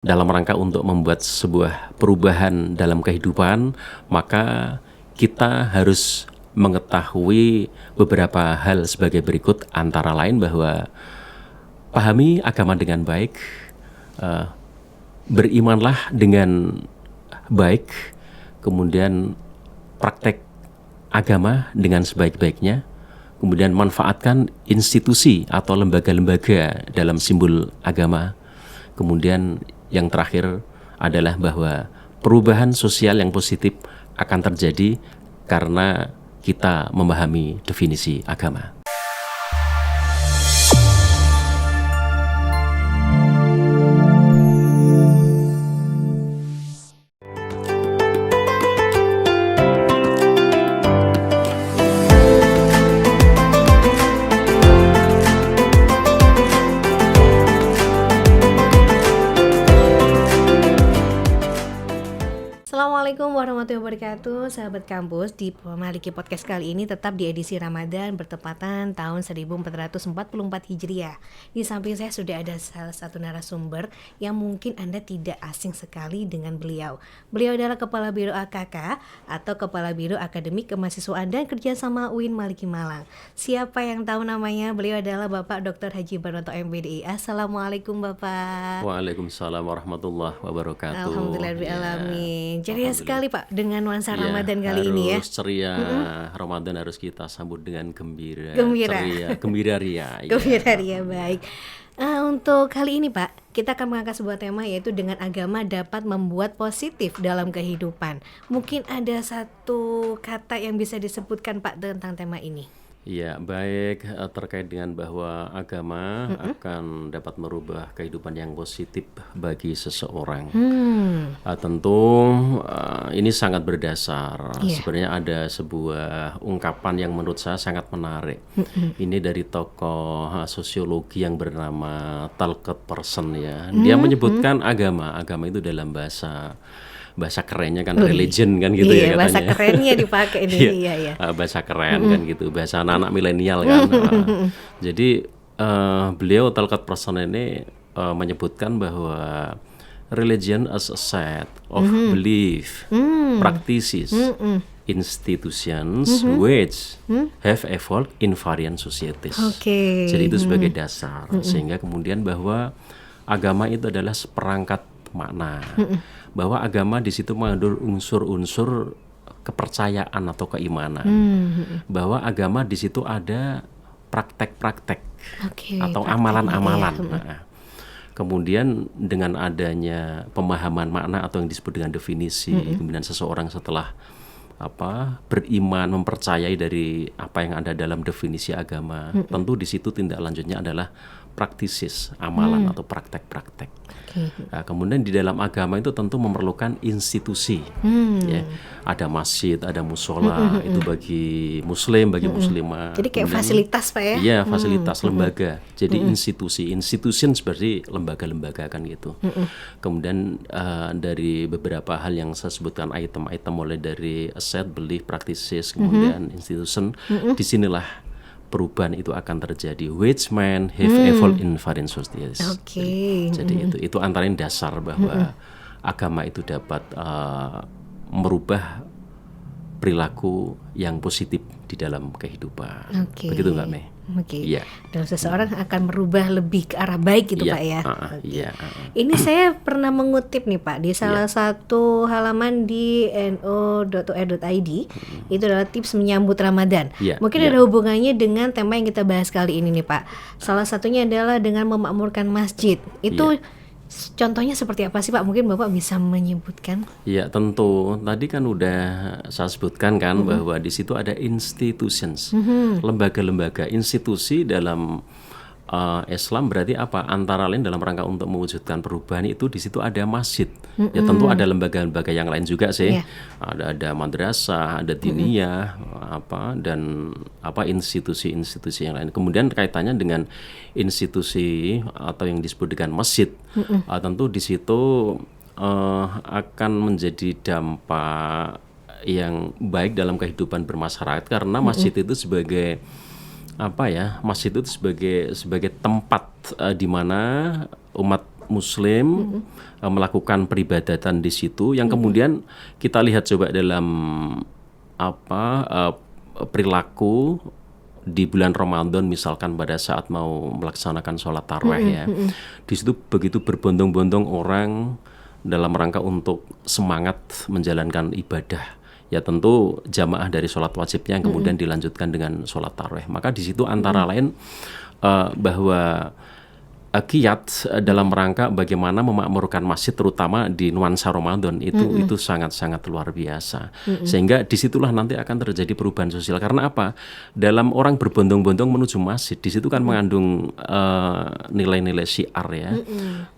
dalam rangka untuk membuat sebuah perubahan dalam kehidupan, maka kita harus mengetahui beberapa hal sebagai berikut, antara lain bahwa pahami agama dengan baik, eh, berimanlah dengan baik, kemudian praktek agama dengan sebaik-baiknya, kemudian manfaatkan institusi atau lembaga-lembaga dalam simbol agama. Kemudian yang terakhir adalah bahwa perubahan sosial yang positif akan terjadi karena kita memahami definisi agama. Assalamualaikum warahmatullahi wabarakatuh, sahabat kampus. Di Maliki Podcast kali ini tetap di edisi Ramadan bertepatan tahun 1444 Hijriah. Di samping saya sudah ada salah satu narasumber yang mungkin Anda tidak asing sekali dengan beliau. Beliau adalah Kepala Biro AKK atau Kepala Biro Akademik Kemahasiswaan dan Kerjasama UIN Maliki Malang. Siapa yang tahu namanya? Beliau adalah Bapak Dr. Haji Baronto MBDI. Assalamualaikum Bapak. Waalaikumsalam warahmatullahi wabarakatuh. Alhamdulillahirrahmanirrahim. Ceria sekali Pak dengan nuansa Ramadan kali ini ya. Harus ceria, Ramadan harus kita sambut dengan gembira. Gembira. Ceria, gembira ria. Gembira ria, baik. Untuk kali ini Pak, kita akan mengangkat sebuah tema, yaitu dengan agama dapat membuat positif dalam kehidupan. Mungkin ada satu kata yang bisa disebutkan Pak tentang tema ini. Ya, baik, terkait dengan bahwa agama akan dapat merubah kehidupan yang positif bagi seseorang. Tentu ini sangat berdasar. Sebenarnya ada sebuah ungkapan yang menurut saya sangat menarik. Ini dari tokoh sosiologi yang bernama Talcott Persson ya. Dia menyebutkan agama itu dalam bahasa kerennya kan religion kan gitu ya katanya. Bahasa kerennya dipakai ini. Bahasa keren kan gitu, bahasa anak-anak milenial kan. Jadi beliau Talcott Persson ini menyebutkan bahwa religion as a set of belief, practices, institutions which have evolved in variant societies. Jadi itu sebagai dasar, sehingga kemudian bahwa agama itu adalah seperangkat makna, bahwa agama di situ mengandung unsur-unsur kepercayaan atau keimanan, bahwa agama di situ ada praktek-praktek atau amalan-amalan. Kemudian dengan adanya pemahaman makna atau yang disebut dengan definisi, kemudian seseorang setelah beriman, mempercayai dari apa yang ada dalam definisi agama, tentu di situ tindak lanjutnya adalah praktisis, amalan atau praktek-praktek. Nah, kemudian di dalam agama itu tentu memerlukan institusi. Ya, ada masjid, ada musola, itu bagi muslim, bagi muslimah. Jadi kayak fasilitas Pak ya? Iya, fasilitas lembaga. Jadi institution seperti lembaga-lembaga kan gitu. Kemudian dari beberapa hal yang saya sebutkan item-item, mulai dari asset, belief, practices, kemudian institution, disinilah perubahan itu akan terjadi, which man have evolved in variant societies. Jadi itu antara dasar bahwa agama itu dapat merubah perilaku yang positif di dalam kehidupan. Begitu Mbak Mei? Iya. Dan seseorang akan merubah lebih ke arah baik gitu Pak ya. Ini saya pernah mengutip nih Pak di salah satu halaman di no.or.id. Itu adalah tips menyambut Ramadan. Mungkin ada hubungannya dengan tema yang kita bahas kali ini nih Pak. Salah satunya adalah dengan memakmurkan masjid. Itu contohnya seperti apa sih Pak? Mungkin Bapak bisa menyebutkan? Ya tentu, tadi kan udah saya sebutkan kan bahwa di situ ada institutions, lembaga-lembaga, institusi dalam Islam berarti apa? Antara lain dalam rangka untuk mewujudkan perubahan itu di situ ada masjid. Ya tentu ada lembaga-lembaga yang lain juga sih. Ada madrasah, ada diniyah, dan institusi-institusi yang lain. Kemudian kaitannya dengan institusi atau yang disebut dengan masjid. Tentu di situ akan menjadi dampak yang baik dalam kehidupan bermasyarakat, karena masjid itu sebagai masjid itu sebagai tempat di mana umat Muslim melakukan peribadatan di situ, yang kemudian kita lihat coba dalam perilaku di bulan Ramadan, misalkan pada saat mau melaksanakan sholat tarawih ya, di situ begitu berbondong-bondong orang dalam rangka untuk semangat menjalankan ibadah. Ya tentu jamaah dari sholat wajibnya yang kemudian dilanjutkan dengan sholat tarawih. Maka di situ antara lain bahwa kiat dalam rangka bagaimana memakmurkan masjid terutama di nuansa Ramadan itu sangat-sangat luar biasa. Sehingga disitulah nanti akan terjadi perubahan sosial. Karena apa? Dalam orang berbondong-bondong menuju masjid, di situ kan mengandung nilai-nilai syiar ya.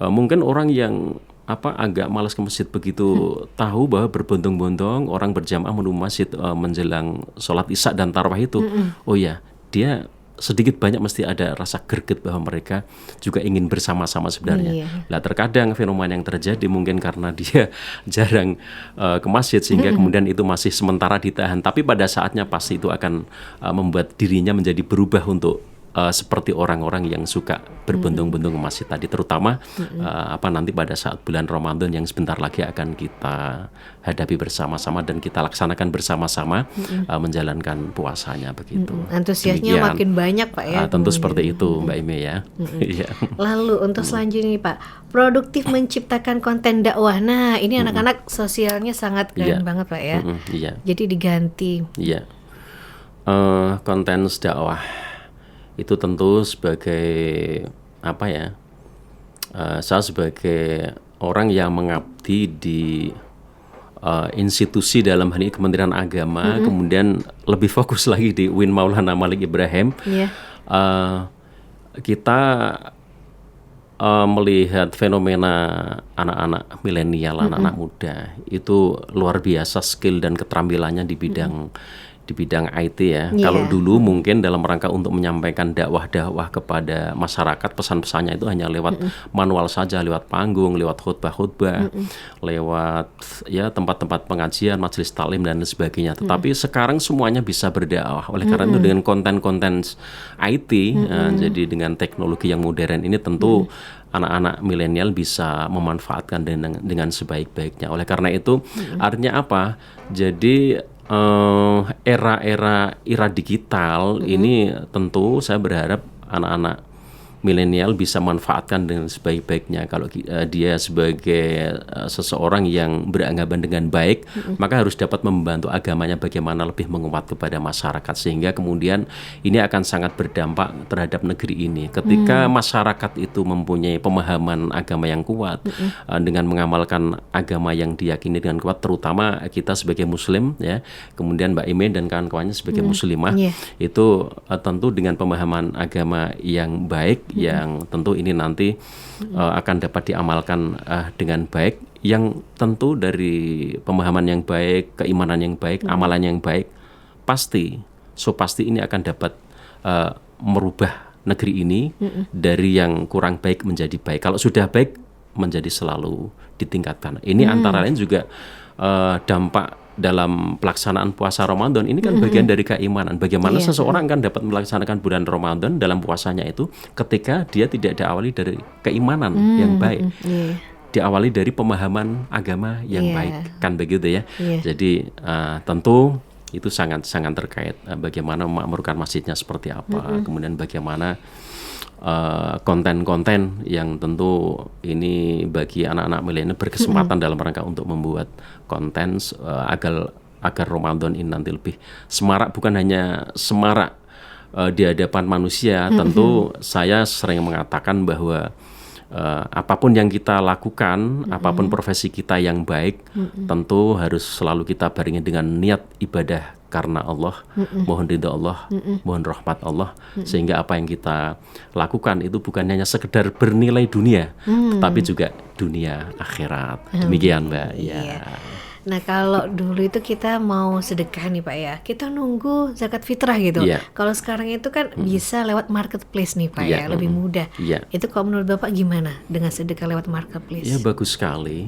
Mungkin orang yang agak malas ke masjid begitu tahu bahwa berbondong-bondong orang berjamaah menuju masjid menjelang sholat isya dan tarawih itu, oh ya, dia sedikit banyak mesti ada rasa greget bahwa mereka juga ingin bersama-sama sebenarnya. Lah terkadang fenomena yang terjadi mungkin karena dia jarang ke masjid sehingga kemudian itu masih sementara ditahan, tapi pada saatnya pasti itu akan membuat dirinya menjadi berubah untuk seperti orang-orang yang suka berbondong-bondong ke masjid tadi, terutama nanti pada saat bulan Ramadan yang sebentar lagi akan kita hadapi bersama-sama dan kita laksanakan bersama-sama menjalankan puasanya begitu. Antusiasnya makin banyak Pak ya. Tentu seperti itu Mbak Ime ya. Lalu untuk selanjutnya nih Pak, produktif menciptakan konten dakwah. Nah ini anak-anak sosialnya sangat keren banget Pak ya. Jadi diganti. Konten dakwah itu tentu sebagai saya sebagai orang yang mengabdi di institusi dalam hal ini Kementerian Agama, kemudian lebih fokus lagi di UIN Maulana Malik Ibrahim, kita melihat fenomena anak-anak milenial, anak-anak muda itu luar biasa skill dan keterampilannya di bidang IT ya. Kalau dulu mungkin dalam rangka untuk menyampaikan dakwah kepada masyarakat, pesan-pesannya itu hanya lewat manual saja, lewat panggung, lewat khutbah, lewat ya tempat-tempat pengajian, majelis taklim dan sebagainya. Tetapi sekarang semuanya bisa berdakwah. Oleh karena itu dengan konten-konten IT, jadi dengan teknologi yang modern ini tentu anak-anak milenial bisa memanfaatkan dengan sebaik-baiknya. Oleh karena itu artinya apa? Jadi era digital ini tentu saya berharap anak-anak milenial bisa manfaatkan dengan sebaik-baiknya. Kalau dia sebagai seseorang yang beranggapan dengan baik, maka harus dapat membantu agamanya bagaimana lebih menguat kepada masyarakat, sehingga kemudian ini akan sangat berdampak terhadap negeri ini. Ketika masyarakat itu mempunyai pemahaman agama yang kuat, dengan mengamalkan agama yang diyakini dengan kuat, terutama kita sebagai muslim ya, kemudian Mbak Ime dan kawan-kawannya sebagai muslimah, itu tentu dengan pemahaman agama yang baik, yang tentu ini nanti akan dapat diamalkan dengan baik, yang tentu dari pemahaman yang baik, keimanan yang baik, amalan yang baik, pasti ini akan dapat merubah negeri ini dari yang kurang baik menjadi baik. Kalau sudah baik menjadi selalu ditingkatkan. Ini antara lain juga dampak dalam pelaksanaan puasa Ramadan ini kan bagian dari keimanan. Bagaimana seseorang kan dapat melaksanakan bulan Ramadan dalam puasanya itu ketika dia tidak diawali dari keimanan yang baik, diawali dari pemahaman agama yang baik, kan begitu ya. Jadi tentu itu sangat-sangat terkait bagaimana memakmurkan masjidnya seperti apa, kemudian bagaimana konten-konten yang tentu ini bagi anak-anak milenial berkesempatan dalam rangka untuk membuat konten agar Ramadan ini nanti lebih semarak, bukan hanya semarak di hadapan manusia. Tentu saya sering mengatakan bahwa apapun yang kita lakukan, apapun profesi kita yang baik, tentu harus selalu kita barengi dengan niat ibadah karena Allah, mohon ridha Allah, mohon rahmat Allah, sehingga apa yang kita lakukan itu bukan hanya sekedar bernilai dunia, tetapi juga dunia akhirat. Demikian Mbak. Nah kalau dulu itu kita mau sedekah nih Pak ya, kita nunggu zakat fitrah gitu. Kalau sekarang itu kan bisa lewat marketplace nih Pak ya, lebih mudah. Itu kalau menurut Bapak gimana dengan sedekah lewat marketplace? Ya bagus sekali,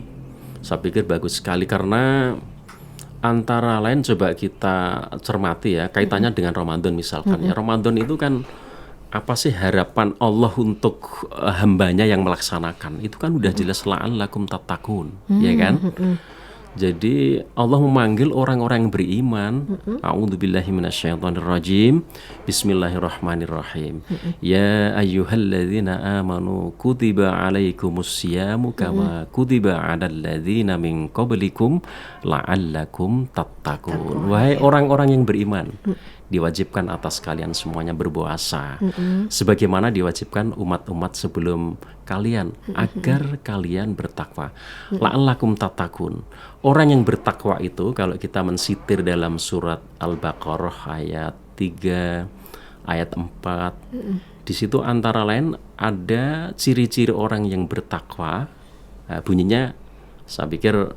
saya pikir bagus sekali, karena antara lain coba kita cermati ya kaitannya dengan Ramadan misalkan. Ya Ramadan itu kan apa sih harapan Allah untuk hambanya yang melaksanakan? Itu kan udah jelas la'allakum tattaqun, ya kan? Jadi Allah memanggil orang-orang yang beriman. A'udzubillahi minasyaitonirrajim. Bismillahirrahmanirrahim. Ya ayyuhalladzina amanu kutiba alaikumusyamu kama kutiba 'alal ladzina min qablikum la'allakum tattaqun. Wahai orang-orang yang beriman, diwajibkan atas kalian semuanya berpuasa sebagaimana diwajibkan umat-umat sebelum kalian agar kalian bertakwa. La'allakum tattaqun. Orang yang bertakwa itu kalau kita mensitir dalam surat Al-Baqarah ayat 3, ayat 4, di situ antara lain ada ciri-ciri orang yang bertakwa. Bunyinya saya pikir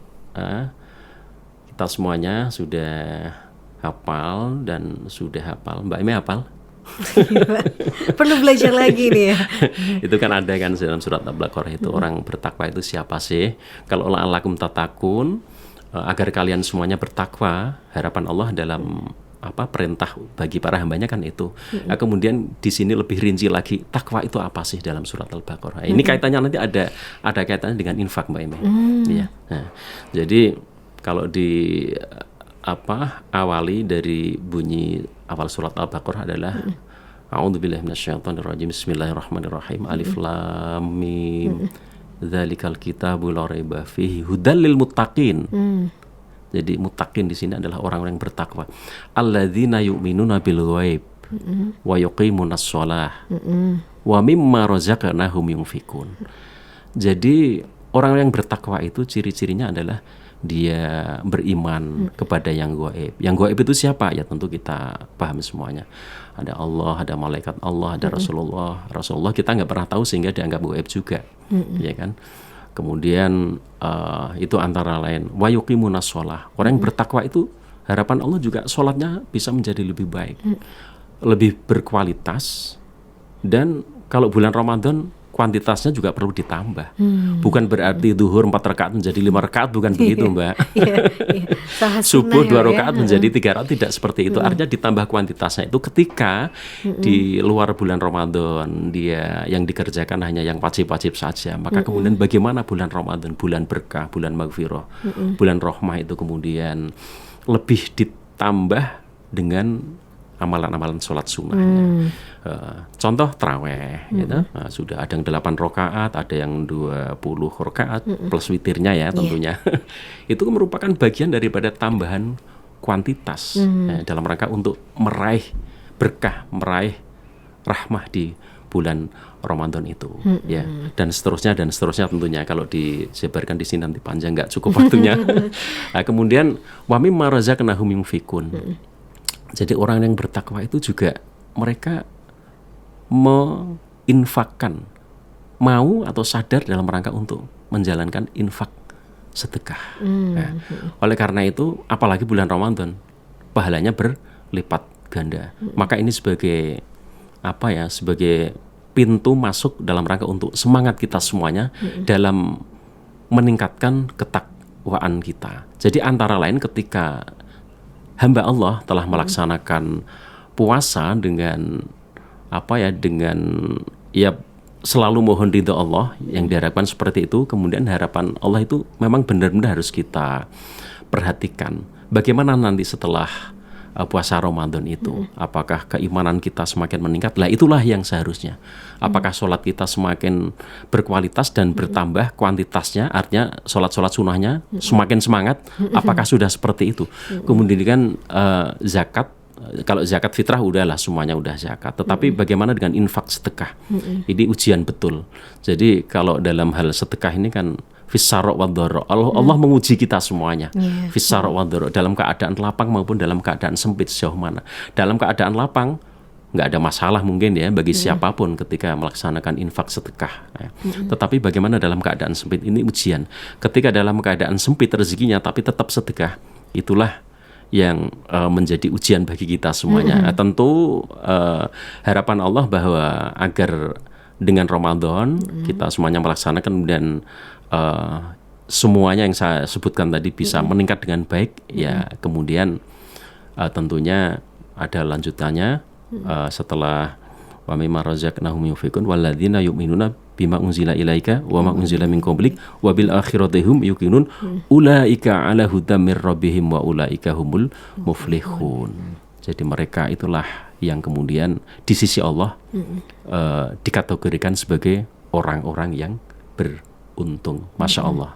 kita semuanya sudah hafal dan sudah hafal. Mbak Ime hafal? Perlu belajar lagi nih ya. Itu kan ada kan dalam surat Al-Baqarah itu orang bertakwa itu siapa sih? Kalau la'allakum tattaqun, agar kalian semuanya bertakwa, harapan Allah dalam perintah bagi para hambanya kan itu. Kemudian di sini lebih rinci lagi, takwa itu apa sih dalam surat Al-Baqarah? Ini kaitannya nanti ada kaitannya dengan infak, Mbak Ime. Iya. Nah, jadi kalau di awali dari bunyi awal surat Al-Baqarah adalah A'udzubillahi minasyaitonirrajim. Bismillahirrahmanirrahim. Alif lam mim. Dzalikal kitabu la raiba fihi hudal lil muttaqin. Jadi muttaqin di sini adalah orang-orang yang bertakwa. Alladzina yu'minuna bil ghaib wa yuqimunas shalah wa mimma razaqnahum yunfikun. Jadi orang yang bertakwa itu ciri-cirinya adalah dia beriman kepada yang gaib. Yang gaib itu siapa? Ya tentu kita paham semuanya. Ada Allah, ada malaikat Allah, ada Rasulullah. Rasulullah kita nggak pernah tahu sehingga dianggap gaib juga, ya kan? Kemudian itu antara lain wa yuqimunas shalah. Orang yang bertakwa itu harapan Allah juga sholatnya bisa menjadi lebih baik, lebih berkualitas, dan kalau bulan Ramadan kuantitasnya juga perlu ditambah. Bukan berarti zuhur 4 rakaat menjadi 5 rakaat, bukan begitu, Mbak. Subuh 2 rakaat menjadi 3 rakaat, tidak seperti itu. Artinya ditambah kuantitasnya itu ketika di luar bulan Ramadan dia yang dikerjakan hanya yang wajib-wajib saja. Maka kemudian bagaimana bulan Ramadan, bulan berkah, bulan maghfirah, bulan rahmah itu kemudian lebih ditambah dengan amalan-amalan sholat sunnahnya. Contoh taraweh, gitu. Sudah ada yang 8 rakaat, ada yang 20 rakaat plus witirnya ya tentunya. Itu merupakan bagian daripada tambahan kuantitas dalam rangka untuk meraih berkah, meraih rahmah di bulan Ramadan itu, ya, dan seterusnya tentunya. Kalau disebarkan di sini nanti panjang, nggak cukup waktunya. Kemudian wa mimma razaqnahum yunfikun. Jadi orang yang bertakwa itu juga mereka menginfakkan, mau atau sadar dalam rangka untuk menjalankan infak sedekah. Oleh karena itu, apalagi bulan Ramadan, pahalanya berlipat ganda. Maka ini sebagai sebagai pintu masuk dalam rangka untuk semangat kita semuanya dalam meningkatkan ketakwaan kita. Jadi antara lain ketika hamba Allah telah melaksanakan puasa dengan selalu mohon ridha Allah yang diharapkan seperti itu, kemudian harapan Allah itu memang benar-benar harus kita perhatikan. Bagaimana nanti setelah puasa Ramadan itu, apakah keimanan kita semakin meningkat? Lah itulah yang seharusnya. Apakah sholat kita semakin berkualitas dan bertambah kuantitasnya, artinya sholat-sholat sunnahnya semakin semangat? Apakah sudah seperti itu? Kemudian kan zakat, kalau zakat fitrah udahlah semuanya udah zakat. Tetapi bagaimana dengan infak sedekah? Ini ujian betul. Jadi kalau dalam hal sedekah ini kan fis-sarra' wad-dharra. Allah menguji kita semuanya. Fis-sarra' wad-dharra, dalam keadaan lapang maupun dalam keadaan sempit sejauh mana. Dalam keadaan lapang nggak ada masalah mungkin ya bagi siapapun ketika melaksanakan infak sedekah. Tetapi bagaimana dalam keadaan sempit, ini ujian. Ketika dalam keadaan sempit rezekinya tapi tetap sedekah, itulah yang menjadi ujian bagi kita semuanya. Tentu harapan Allah bahwa agar dengan Ramadan kita semuanya melaksanakan dan semuanya yang saya sebutkan tadi bisa meningkat dengan baik, ya kemudian tentunya ada lanjutannya setelah wa mimma razaqnahum yunfiqun walladzina yu'minuna bima unzila ilaika wa ma unzila min qablik wa bil akhirati hum yuqinun ulaika ala hudam mir rabbihim wa ulaika humul muflihun. Jadi mereka itulah yang kemudian di sisi Allah dikategorikan sebagai orang-orang yang beruntung. Masya Allah.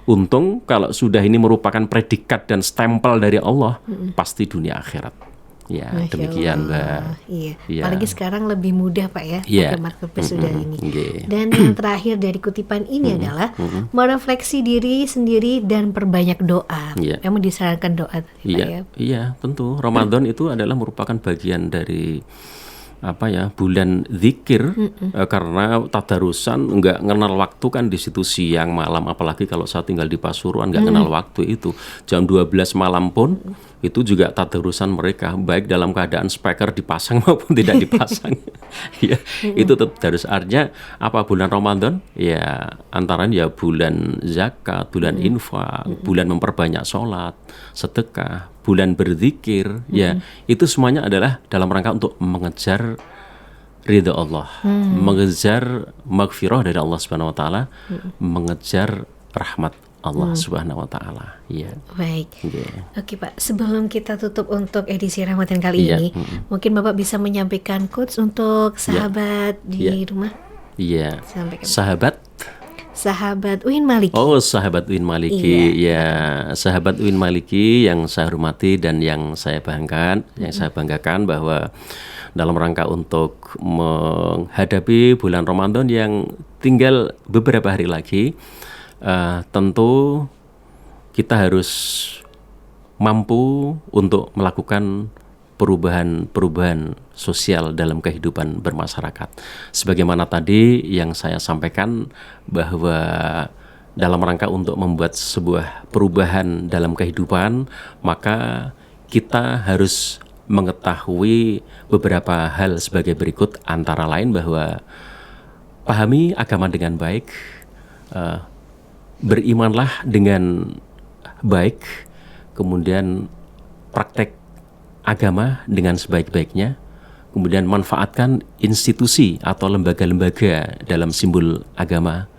Untung kalau sudah ini merupakan predikat dan stempel dari Allah, pasti dunia akhirat. Ya, Masya demikian Allah. Mbak. Iya. Ya. Apalagi sekarang lebih mudah Pak ya, ya. marketplace sudah ini. Dan yang terakhir dari kutipan ini adalah merefleksi diri sendiri dan perbanyak doa. Memang disarankan doa. Iya, iya, tentu. Ramadan itu adalah merupakan bagian dari bulan zikir, karena tadarusan nggak kenal waktu kan di situ siang malam, apalagi kalau saya tinggal di Pasuruan nggak kenal waktu itu jam 12 malam pun itu juga tadarusan mereka, baik dalam keadaan speaker dipasang maupun tidak dipasang. Ya, itu tadarus. Artinya apa bulan Ramadan? Ya antara ya bulan zakat, bulan infak, bulan memperbanyak sholat, sedekah, bulan berzikir, ya itu semuanya adalah dalam rangka untuk mengejar ridha Allah, mengejar maghfirah dari Allah Subhanahu wa taala, mengejar rahmat Allah Subhanahu wa taala. Ya. Baik. Oke Pak, sebelum kita tutup untuk edisi Ramadan kali ini, mungkin Bapak bisa menyampaikan quotes untuk sahabat di rumah. Iya. Sahabat Uin Maliki. Oh, sahabat Uin Maliki. Ya, sahabat Uin Maliki yang saya hormati dan yang saya banggakan bahwa dalam rangka untuk menghadapi bulan Ramadan yang tinggal beberapa hari lagi, tentu kita harus mampu untuk melakukan perubahan sosial dalam kehidupan bermasyarakat. Sebagaimana tadi yang saya sampaikan bahwa dalam rangka untuk membuat sebuah perubahan dalam kehidupan, maka kita harus mengetahui beberapa hal sebagai berikut, antara lain bahwa pahami agama dengan baik, berimanlah dengan baik, kemudian praktek agama dengan sebaik-baiknya, kemudian manfaatkan institusi atau lembaga-lembaga dalam simbol agama.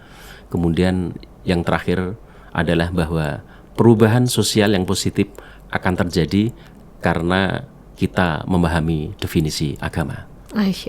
Kemudian yang terakhir adalah bahwa perubahan sosial yang positif akan terjadi karena kita memahami definisi agama.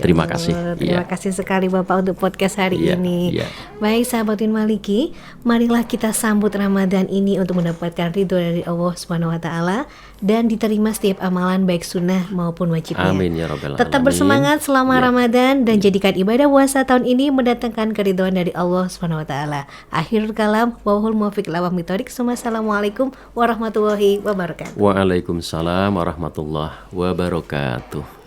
Terima kasih. Terima kasih sekali Bapak untuk podcast hari ini. Baik sahabat Uin Maliki, marilah kita sambut Ramadan ini untuk mendapatkan ridho dari Allah Subhanahu wa taala dan diterima setiap amalan baik sunnah maupun wajibnya. Amin ya rabbal alamin. Tetap bersemangat selama Ramadan dan jadikan ibadah puasa tahun ini mendatangkan keridhaan dari Allah Subhanahu wa taala. Akhirul kalam, wahul muwaffiq ila aqwamit thoriq. Assalamualaikum warahmatullahi wabarakatuh. Waalaikumsalam warahmatullahi wabarakatuh.